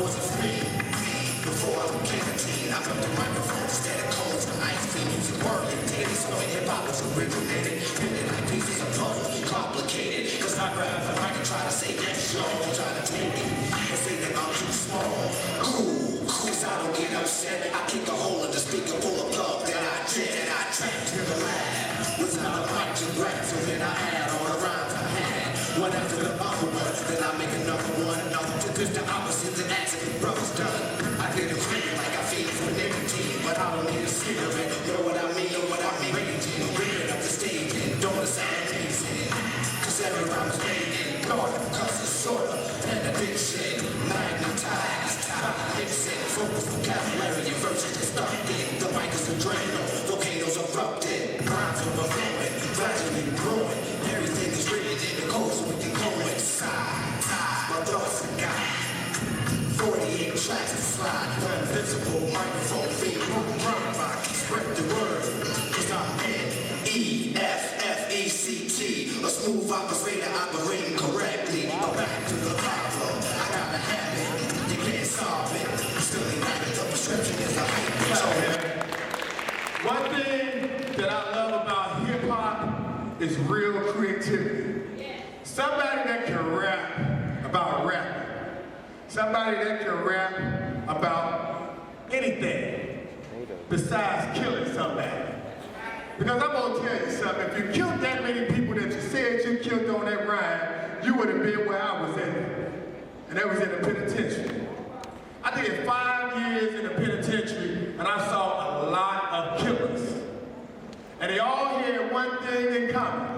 was a fiend before I became a teen. I felt the microphone instead of cones for ice cream. Music working daily, so hip-hop was originated. Spinning like pieces of puzzle, complicated. Cause I grab the mic and try to say that slow. Try to take it and say that I'm too small. Cool, cause I don't get upset. I kick a hole in the speaker full of love that I did. And I trapped to the lab without a mic to grab. So then I add all the rhymes I had. One after the other one, then I make another one. Another to just the opposite and accident brothers done. I get it straight like I feel for nicotine, but I don't need a cigarette. Know what I mean, know what I mean. Raging, ripping up the stage and don't it sound amazing? Cause every rhyme's made Lord, cause it's sort of an addiction. Magnetized, mixing, focus, vocabulary, and verses that start in. The mic is a adrenal, volcanoes erupted, rhymes overflowing, gradually growing. Everything is written in the code so we can coincide. My thoughts are guided. 48 tracks to slide, invisible microphone feed, run rock, spread the word. Cause I'm N-E-F-F-E-C-T, a smooth operator operating correctly. But back to the problem, I gotta have it. You can't solve it. Still ain't right, the prescription is a hype. One thing that I love about hip-hop is real creativity. Somebody that can rap about rapping. Somebody that can rap about anything besides killing somebody. Because I'm gonna tell you something, if you killed that many people that you said you killed on that ride, you would have been where I was at. And that was in the penitentiary. I did 5 years in the penitentiary and I saw a lot of killers. And they all had one thing in common.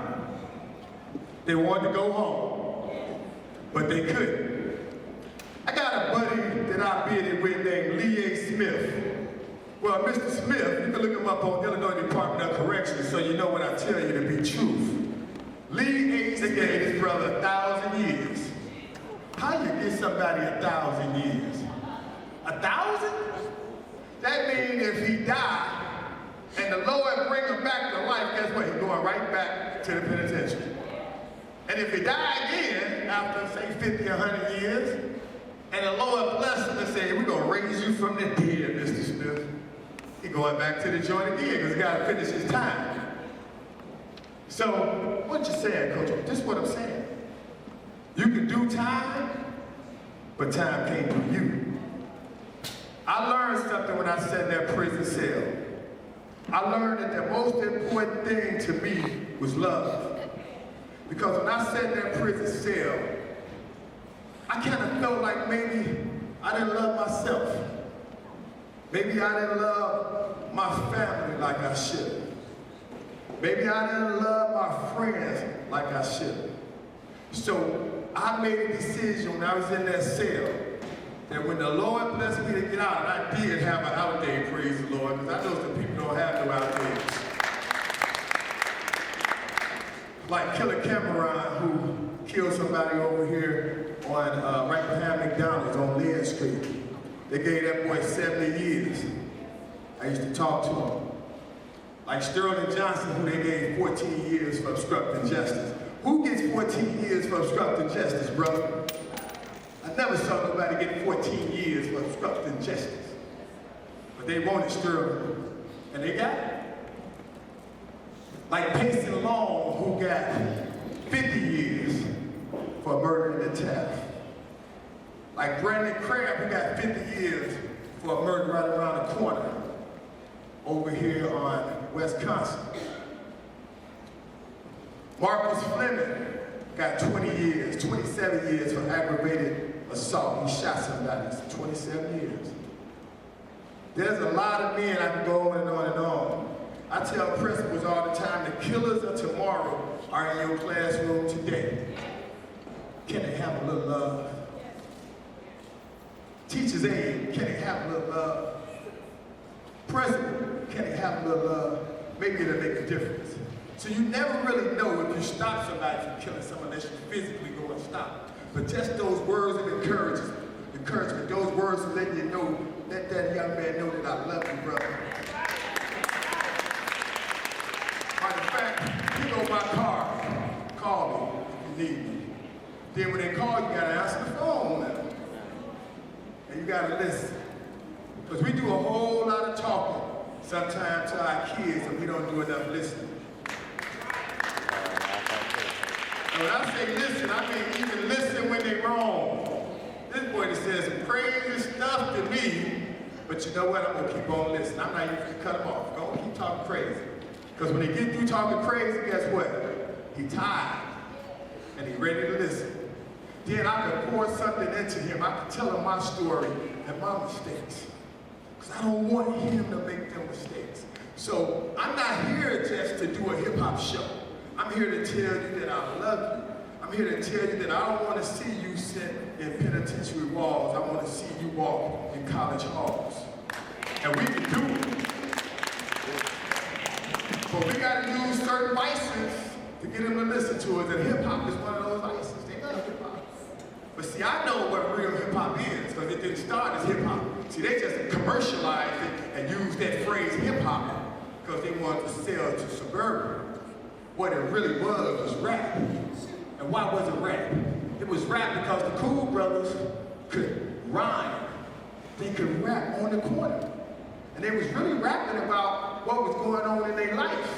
They wanted to go home, but they couldn't. I got a buddy that I bidded with named Lee A. Smith. Well, Mr. Smith, you can look him up on Illinois Department of Corrections so you know when I tell you to be truth. Lee A. gave his brother 1,000 years. How you get somebody 1,000 years? 1,000? That means if he died and the Lord bring him back to life, guess what? He's going right back to the penitentiary. And if he died again after, say, 50 or 100 years, and the Lord bless him and say, we're going to raise you from the dead, Mr. Smith. He's going back to the joint again because he got to finish his time. So, what you saying, Coach? This is what I'm saying. You can do time, but time can't do you. I learned something when I sat in that prison cell. I learned that the most important thing to me was love. Because when I sat in that prison cell, I kind of felt like maybe I didn't love myself. Maybe I didn't love my family like I should. Maybe I didn't love my friends like I should. So I made a decision when I was in that cell that when the Lord blessed me to get out, and I did have an out day, praise the Lord, because I know some people don't have no out days. Like Killer Cameron, who killed somebody over here on right behind McDonald's on Glen Street. They gave that boy 70 years. I used to talk to him. Like Sterling Johnson, who they gave 14 years for obstructing justice. Who gets 14 years for obstructing justice, brother? I never saw nobody get 14 years for obstructing justice. But they wanted Sterling, and they got it. Like Payson Long, who got 50 years for murdering the Taft. Like Brandon Crabb, who got 50 years for a murder right around the corner over here on Wisconsin. Marcus Fleming got 20 years, 27 years for aggravated assault. He shot somebody, so 27 years. There's a lot of men I can go on and on and on. I tell principals all the time, the killers of tomorrow are in your classroom today. Can they have a little love? Teachers aid, can they have a little love? Principal, can they have a little love? Maybe it'll make a difference. So you never really know if you stop somebody from killing someone unless you physically go and stop. But just those words of encouragement, those words of letting you know, let that young man know that I love you, brother. Matter of fact, pick up my car, call me if you need me. Then when they call, you gotta answer the phone now. And and you gotta listen. Because we do a whole lot of talking sometimes to our kids, and we don't do enough listening. And when I say listen, I mean even listen when they're wrong. This boy that says some crazy stuff to me, but you know what? I'm gonna keep on listening. I'm not even gonna cut him off. Don't keep talking crazy. Because when they get through talking crazy, guess what? He tired, and he ready to listen. Then I can pour something into him. I can tell him my story and my mistakes. Because I don't want him to make them mistakes. So I'm not here just to do a hip-hop show. I'm here to tell you that I love you. I'm here to tell you that I don't want to see you sit in penitentiary walls. I want to see you walk in college halls. And we can do it. But we got to use certain vices to get them to listen to us. And hip-hop is one of those vices. They love hip-hop. But see, I know what real hip-hop is, because it didn't start as hip-hop. See, they just commercialized it and used that phrase hip-hop because they wanted to sell to suburban. What it really was rap. And why was it rap? It was rap because the Cool Brothers could rhyme. They could rap on the corner. And they was really rapping about what was going on in their life.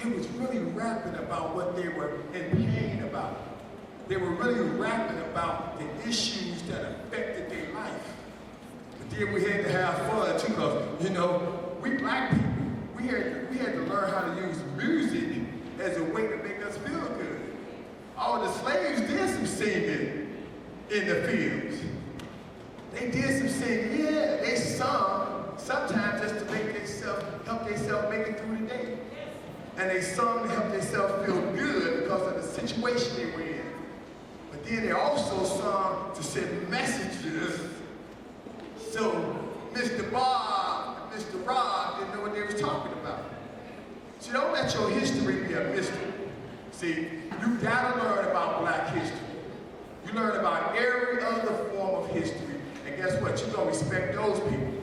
They was really rapping about what they were in pain about. They were really rapping about the issues that affected their life. But then we had to have fun too, because, you know, we black people, we had to learn how to use music as a way to make us feel good. All the slaves did some singing in the fields. They did some singing, yeah, they sung, sometimes just to make help themselves make it through the day. And they sung to help themselves feel good because of the situation they were in. But then they also sung to send messages. So Mr. Bob and Mr. Rob didn't know what they was talking about. So don't let your history be a mystery. See, you gotta learn about black history. You learn about every other form of history. And guess what? You're gonna respect those people.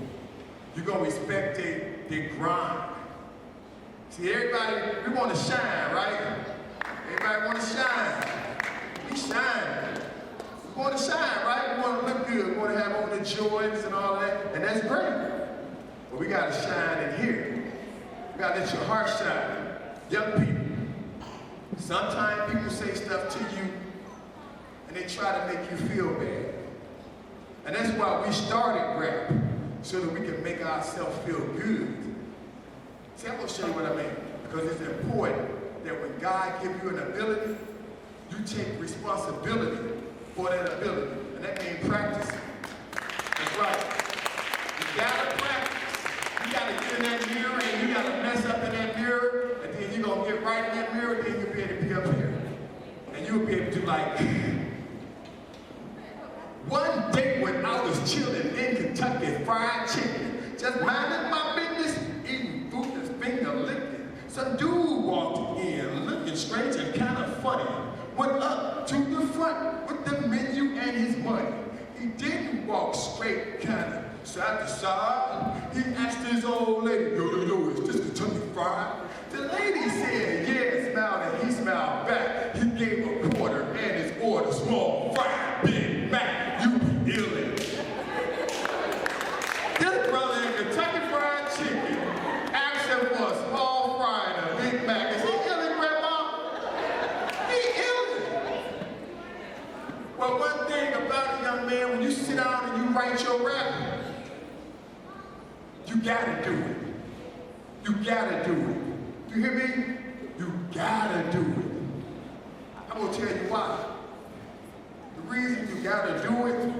You're gonna respect their grind. See, everybody, we wanna shine, right? Everybody wanna shine. We shine. We wanna shine, right? We wanna look good. We wanna have on the Jordans and all that. And that's great. But we gotta shine in here. You gotta let your heart shine. Young people, sometimes people say stuff to you and they try to make you feel bad. And that's why we started rap, so that we can make ourselves feel good. See, I'm gonna show you what I mean. Because it's important that when God gives you an ability, you take responsibility for that ability. And that means practice. That's right. You gotta practice. You gotta get in that mirror and you gotta mess up in that mirror, and then you're gonna get right in that mirror, and then you'll be able to be up here. And you'll be able to do like, one day when I was chilling in Kentucky, fried chicken, just minding my business, eating food that's finger licking. Some dude walked in, looking strange and kind of funny. Went up to the front with the menu and his money. He didn't walk straight, kind of side to side. He asked his old lady, yo, is this Kentucky Fried? The lady said, yeah, smiled, and he smiled back. He gave a quarter and his order, small fried Big Mac. You be illin'. This brother in Kentucky Fried Chicken asked him for a small fry and a Big Mac. Is he illin', Grandma? He illin'. Well, one thing about it, young man, when you sit down and you write your rap, you gotta do it. You gotta do it. You hear me? You gotta do it. I'm gonna tell you why. The reason you gotta do it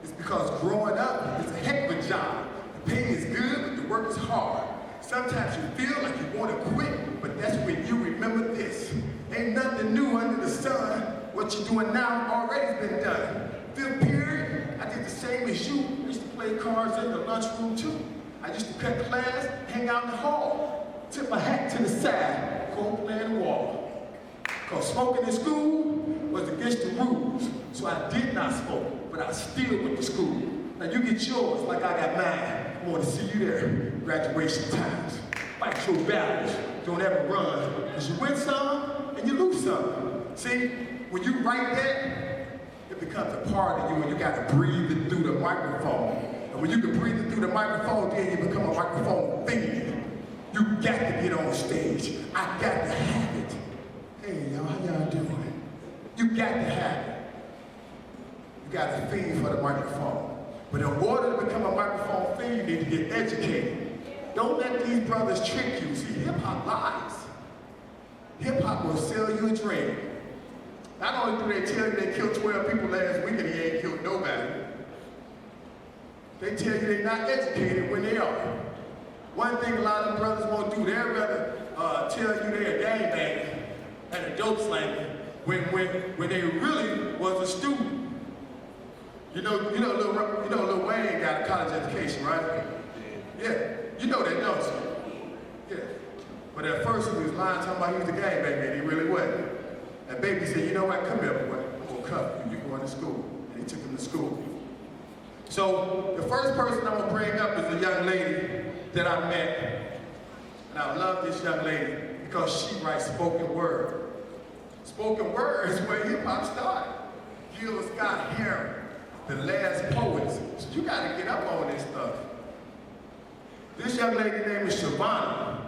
is because growing up is a heck of a job. The pay is good, but the work is hard. Sometimes you feel like you wanna quit, but that's when you remember this. Ain't nothing new under the sun. What you're doing now already been done. Fifth period, I did the same as you. I used to play cards in the lunchroom too. I used to cut class, hang out in the hall, tip my hat to the side, go play in the wall. Because smoking in school was against the rules, so I did not smoke, but I still went to school. Now you get yours like I got mine. I want to see you there. Graduation times. Fight your battles. Don't ever run, because you win some and you lose some. See, when you write that, it becomes a part of you, and you got to breathe it through the microphone. And when you can breathe it through the microphone, then you become a microphone fiend. You got to get on stage. I got to have it. Hey, y'all, how y'all doing? You got to have it. You got to feed for the microphone. But in order to become a microphone fiend, you need to get educated. Don't let these brothers trick you. See, hip-hop lies. Hip-hop will sell you a dream. Not only do they tell you they killed 12 people last week and he ain't killed nobody, they tell you they're not educated when they are. One thing a lot of them brothers won't do, they'd rather tell you they're a gangbanger and a dope slinger when they really was a student. You know, Lil Wayne got a college education, right? Yeah, you know that, don't you? Yeah. But at first he was lying, talking about he was a gangbanger, and he really wasn't. And Baby said, you know what, come here, boy. I'm gonna cuff you, you're going to school. And he took him to school. So the first person I'm gonna bring up is a young lady that I met. And I love this young lady because she writes spoken word. Spoken word is where hip-hop started. Gil Scott Heron, the last poets. So you gotta get up on this stuff. This young lady named is Shavana.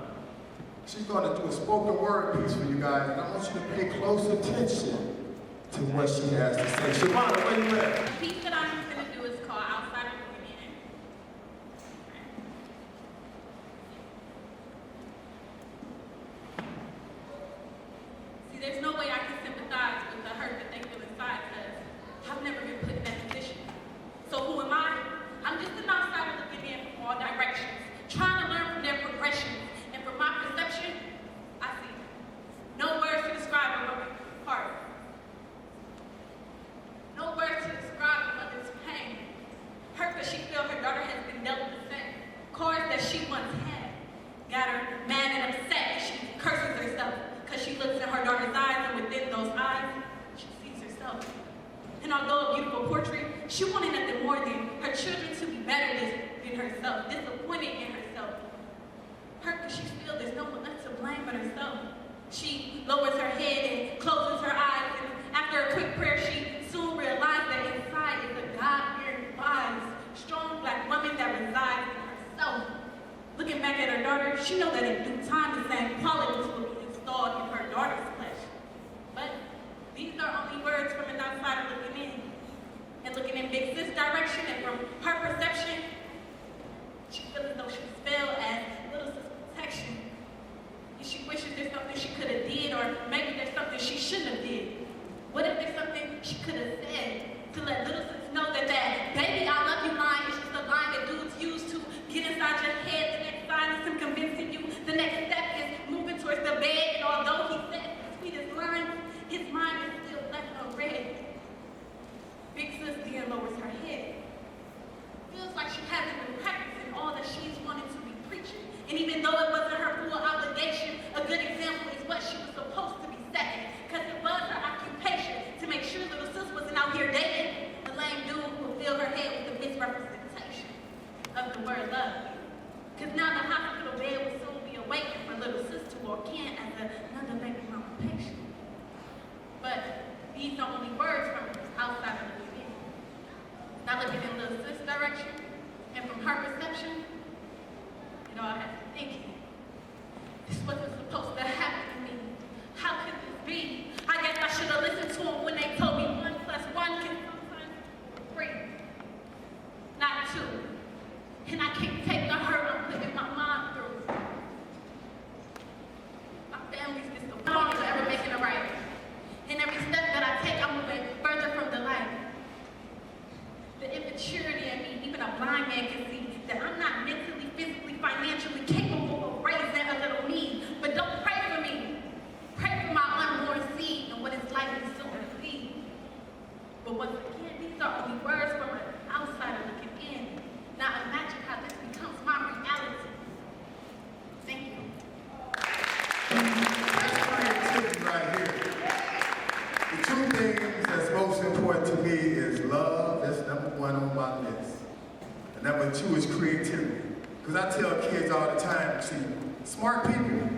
She's going to do a spoken word piece for you guys, and I want you to pay close attention to what she has to say. Shavana, where you at? The piece that I'm going to do is called Outside of the Beginning. See, there's no way I can sympathize with the hurt that they feel inside because I've never been put in that position. So who am I? I'm just an outsider looking in from all directions, trying to learn from their progressions. And from my perception, I see no words to describe a broken heart. No words to describe a mother's pain. Hurt that she feels her daughter has been dealt the same cards that she once had. Got her mad and upset. She curses herself because she looks in her daughter's eyes, and within those eyes, she sees herself. And although a beautiful portrait, she wanted nothing more than her children to be better than herself, disappointed in herself. Hurt because she feels there's no one else to blame but herself. She lowers her head and closes her eyes, and after a quick prayer, she soon realized that inside is a God-fearing, wise, strong black woman that resides in herself. Looking back at her daughter, she knows that in due time the same qualities will be installed in her daughter's flesh. But these are only words from an outsider looking in. And looking in Big Sis' direction, and from her perception, she feels as though she's failed as Little Sis' protection. And she wishes there's something she could have did, or maybe there's something she shouldn't have did. What if there's something she could have said to let Little Sis know that baby, I love you line is just a line that dudes use to get inside your head. The next sign is him convincing you. The next step is moving towards the bed, and although he says the sweetest lines, his mind is still left unread. Big Sis then lowers her head. Feels like she hasn't been practicing all that she's wanted to be preaching. And even though it wasn't her full obligation, a good example is what she was supposed to be setting. Because it was her occupation to make sure Little Sis wasn't out here dating the lame dude who filled her head with the misrepresentation of the word love. Because now the hospital bed will soon be awaiting for Little Sis to walk in as another baby mama patient. But these are only words from outside of the beginning. Now looking in Little Sis' direction, and from her perception, it all has me thinking, this wasn't supposed to happen to me. How could this be? I guess I should have listened to them when they told me 1 + 1 can sometimes equal 3, not 2. And I can't take the hurt I'm putting my mom through. My family's disappointed. I don't know ever making it right. And every step that I take, I'm moving further from the light. The immaturity in me, even a blind man can see that I'm not mentally, physically, financially capable of raising a little me. But don't pray for me. Pray for my unborn seed and what it's likely soon to be. But once again, these are only words from an outsider looking in. Now imagine how this becomes my reality. Thank you. That's creativity right here. The two things that's most important to me is love. That's number 1 on my list. And number 2 is creativity. Because I tell kids all the time, see, smart people,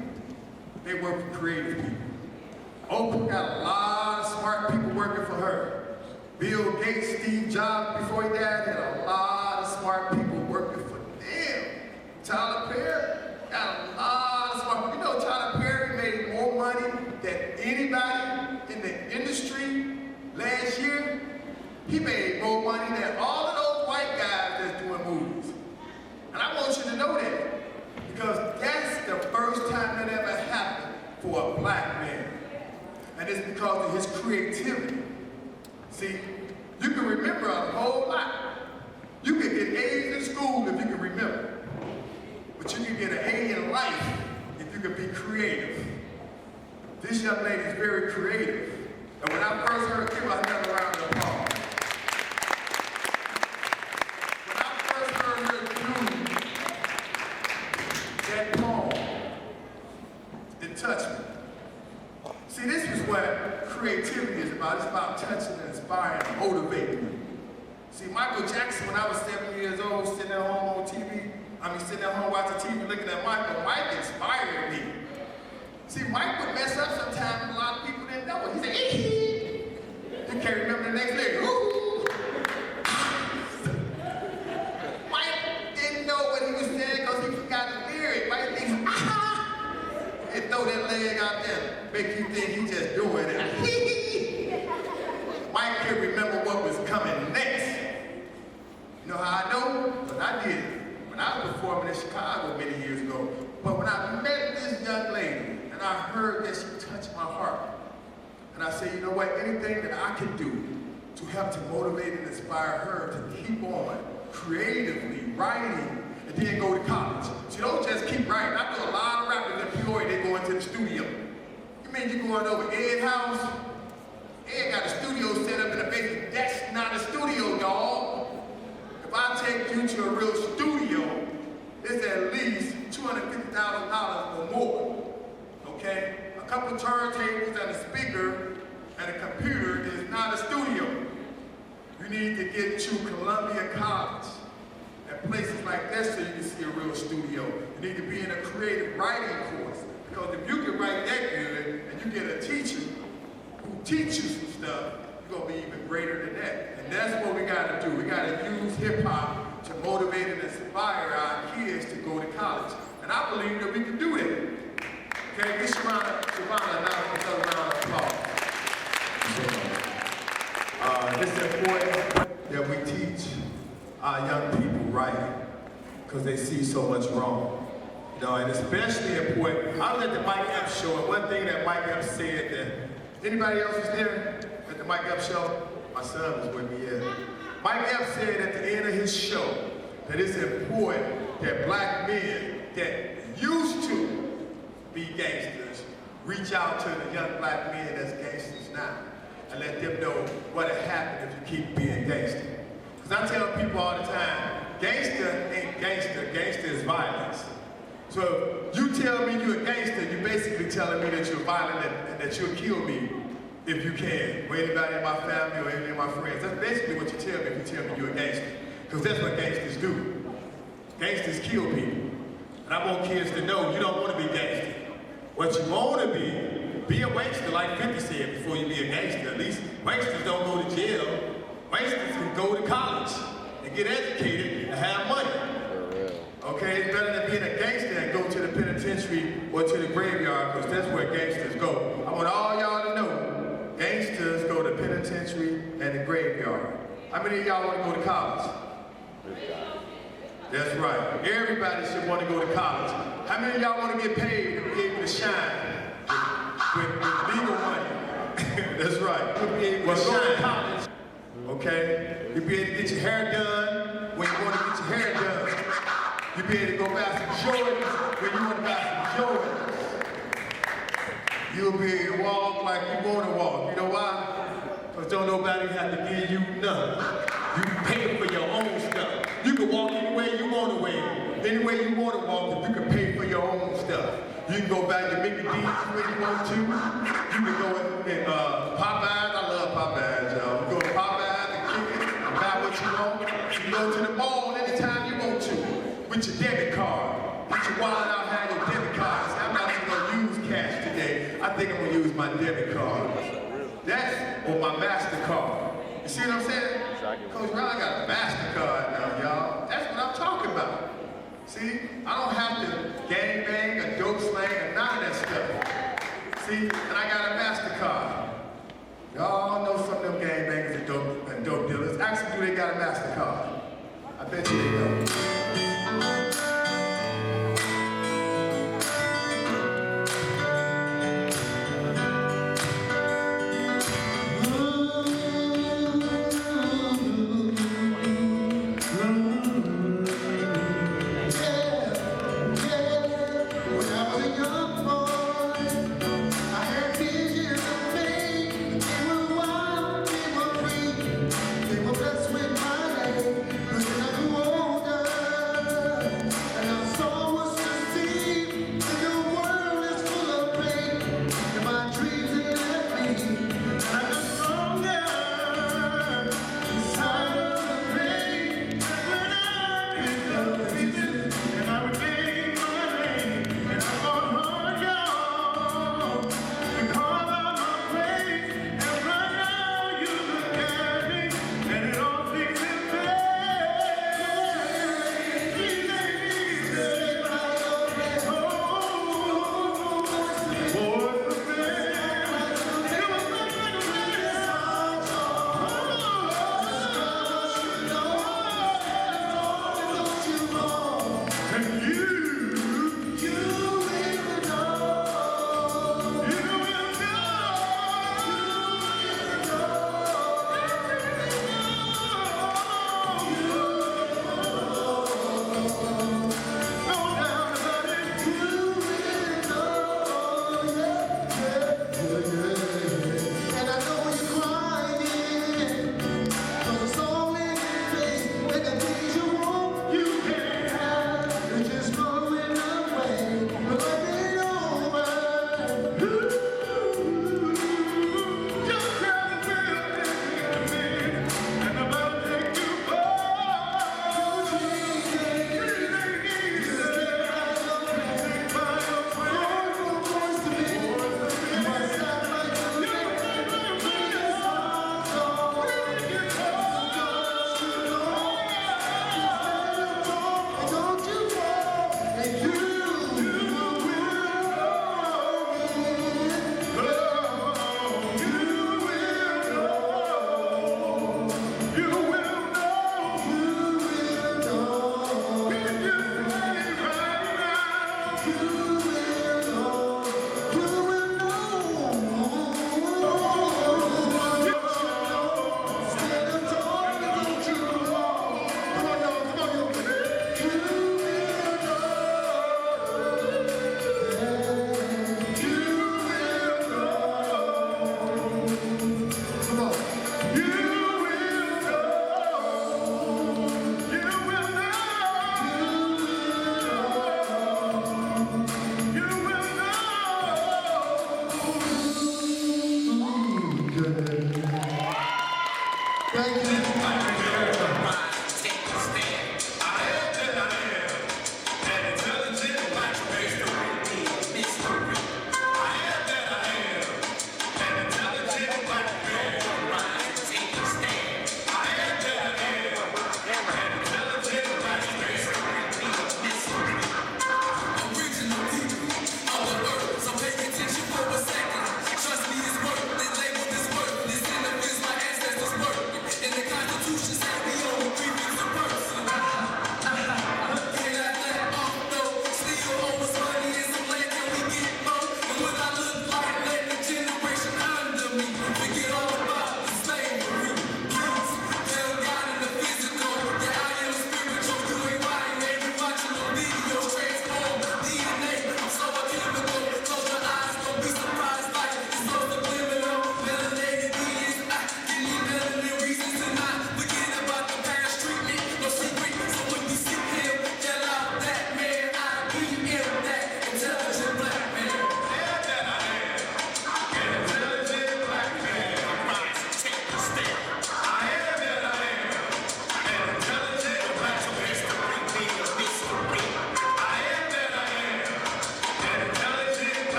they work with creative people. Oprah got a lot of smart people working for her. Bill Gates, Steve Jobs, before he died, had a lot of smart people working for them. Tyler Perry got a lot of smart people. You know, Tyler Perry made more money than anybody in the industry last year. He made more money than all of those white guys that's doing movies. And I want you to know that, because that's the first time that ever happened for a black man. And it's because of his creativity. See, you can remember a whole lot. You can get A's in school if you can remember. But you can get an A in life if you can be creative. This young lady is very creative. And when I first heard, give her another round of applause. When I first heard her do that poem, it touched me. See, this is what creativity is about. It's about touching and inspiring and motivating. See, Michael Jackson, when I was 7 years old, sitting at home on TV, sitting at home watching TV, looking at Michael, Mike inspired me. See, Mike would mess up sometimes, and a lot of people didn't know it. He said, ee. You can't remember the next lyric. Ooh. Mike didn't know what he was saying because he forgot the lyric. Mike thinks, ah, and throw that leg out there, make you think he just doing it. Mike can remember what was coming next. You know how I know? Because I did it when I was performing in Chicago many years ago. But when I met this young lady, and I heard that she touched my heart, and I said, you know what, anything that I can do to help to motivate and inspire her to keep on creatively writing and then go to college. She don't just keep writing. I know a lot of rappers in Peoria, they go into the studio. You mean you going over Ed's house? Ed got a studio set up in the basement. That's not a studio, y'all. If I take you to a real studio, it's at least $250,000 or more. Okay? A couple turntables and a speaker and a computer is not a studio. You need to get to Columbia College and places like that so you can see a real studio. You need to be in a creative writing course. Because if you can write that good and you get a teacher who teaches you some stuff, you're going to be even greater than that. And that's what we got to do. We got to use hip-hop to motivate and inspire our kids to go to college. And I believe that we can do that. Okay, this Shavana now for another round of applause. It's important that we teach our young people right, because they see so much wrong. You know, and especially important, I was at the Mike Epps show, and one thing that Mike Epps said that, anybody else was there at the Mike Epps show? My son was with me, yeah. Mike Epps said at the end of his show that it's important that black men that used to be gangsters reach out to the young black men that's gangsters now and let them know what'll happen if you keep being gangster. Because I tell people all the time, gangster ain't gangster, gangster is violence. So if you tell me you're a gangster, you're basically telling me that you're violent and that you'll kill me if you can, or anybody in my family or any of my friends. That's basically what you tell me if you tell me you're a gangster. Because that's what gangsters do. Gangsters kill people. And I want kids to know you don't want to be gangster. What you want to be a wankster, like 50 said, before you be a gangster. At least wanksters don't go to jail. Wanksters can go to college and get educated and have money. Okay, it's better than being a gangster and go to the penitentiary or to the graveyard, because that's where gangsters go. I want all y'all to know, gangsters go to penitentiary and the graveyard. How many of y'all want to go to college? That's right. Everybody should want to go to college. How many of y'all want to get paid to be able to shine with legal money? That's right. To be able to shine. Go to college. Okay? You'll be able to get your hair done when you want to get your hair done. You'll be able to go buy some Jordans when you want to buy some Jordans. You'll be able to walk like you want to walk. You know why? Because don't nobody have to give you nothing. You pay for your own stuff. You can walk any way you want to walk. Any way you want to walk, if you can pay for your own stuff. You can go back to Mickey D's when you want to. You can go in Popeyes. I love Popeyes, y'all. You go to Popeyes and kick it and buy what you want. You can go to the mall anytime you want to with your debit card. Get your wallet out, have your debit card. Say, I'm not going to use cash today. I think I'm going to use my debit card. That's or my MasterCard. You see what I'm saying? Coach Ron got a MasterCard now, y'all. That's what I'm talking about. See, I don't have to gang bang or dope slang or none of that stuff. See, and I got a MasterCard. Y'all know some of them gang bangers and dope dealers. Ask them, do they got a MasterCard? I bet you they don't. Thank you.